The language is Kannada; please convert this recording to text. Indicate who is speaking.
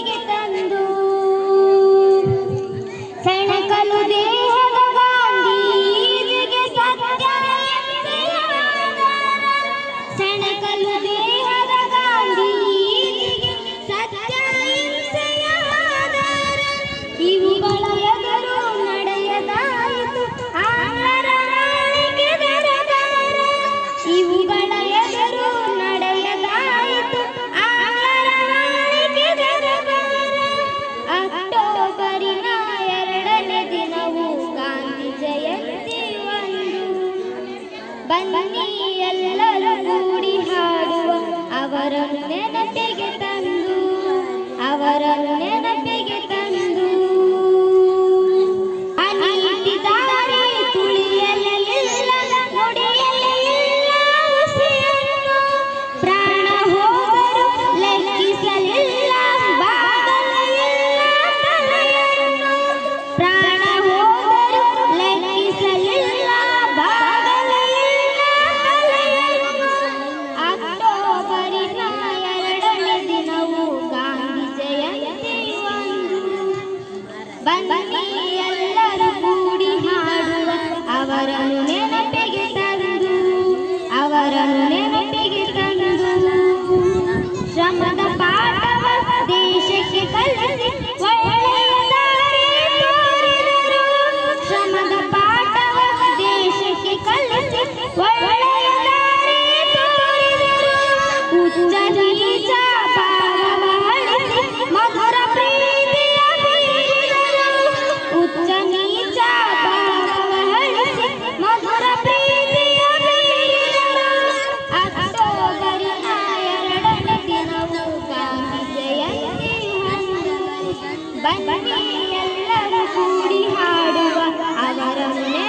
Speaker 1: ನೆನಪಿಗೆ ತಂದು ಸೆಣಕಲು ದೇಹದ ಗಾಂಧೀಜಿಗೆ ಸತ್ಯ ಸೆಣಕಲು ದೇಹದ ಗಾಂಧೀಜಿಗೆ ಸತ್ಯ ಇವುಗಳ ಎದುರು ನಡೆಯದಾಯಿತು ಆಂಗ್ಲರ ನಾಳಿಗೆ ದರಬಾರ ಇವುಗಳ ಎದುರು ನಡೆಯದಾಯಿತು ಆಂಗ್ಲರ ನಾಳಿಗೆ ದರಬಾರ ಅಕ್ಟೋಬರಿನ 2ನೇ ದಿನವು ಗಾಂಧಿ ಜಯಂತಿ ಒಂದು ಬನ್ನಿ ಎಲ್ಲರೂ ಕೂಡಿ ಹಾಡುವ ಅವರನ್ನು ನೆನಪಿಗೆ ತಂದು ಅವರನ್ನು ನೆನಪಿಗೆ ತಂದು ಅನೀತಿ ದಾರಿ ತುಳಿಯಲಿಲ್ಲ ನುಡಿಯಲಿಲ್ಲ ಉಸಿರನ್ನು ಪ್ರಾಣ ಹೋದರು ಲೆಕ್ಕಿಸಲಿಲ್ಲ ಬಾಗಲಿಲ್ಲ ತಲೆಯನ್ನು ಪ್ರಾಣ ಹೋದರು ಲೆಕ್ಕಿಸಲಿಲ್ಲ ಬಾಗಲಿಲ್ಲ ತಲೆಯನ್ನು ಅಕ್ಟೋಬರಿನ 2ನೇ ದಿನವು ಗಾಂಧಿ ಜಯಂತಿ ಒಂದು ಬನ್ನಿ ಎಲ್ಲರೂ ಕೂಡಿ ಹಾಡುವ ಅವರನ್ನು ನೆನಪಿಗೆ ತಂದು ಅವರನ್ನು ನೆನಪಿಗೆ ತಂದು ಶ್ರಮದ ಪಾಠವ ದೇಶಕ್ಕೆ ಕಲಿಸಿ ಒಳ್ಳೆಯ ದಾರಿ ತೋರಿದರು ಶ್ರಮದ ಪಾಠವ ದೇಶಕ್ಕೆ ಕಲಿಸಿ ಒಳ್ಳೆಯ ದಾರಿ ತೋರಿದರು ಉಚ್ಚ ನೀಚ ಭಾವವ ಅಳಿಸಿ ಮಧುರ ಪ್ರೀತಿಯ ಬೀರಿದರು ಉಚ್ಚ ನೀಚ ಭಾವವ ಅಳಿಸಿ ಮಧುರ ಪ್ರೀತಿಯ ಬೀರಿದರು ಅಕ್ಟೋಬರಿನ 2ನೇ ದಿನವು ಗಾಂಧಿ ಜಯಂತಿ ಒಂದು ಬನ್ನಿ ಎಲ್ಲರೂ ಕೂಡಿ ಹಾಡುವ ಅವರನ್ನು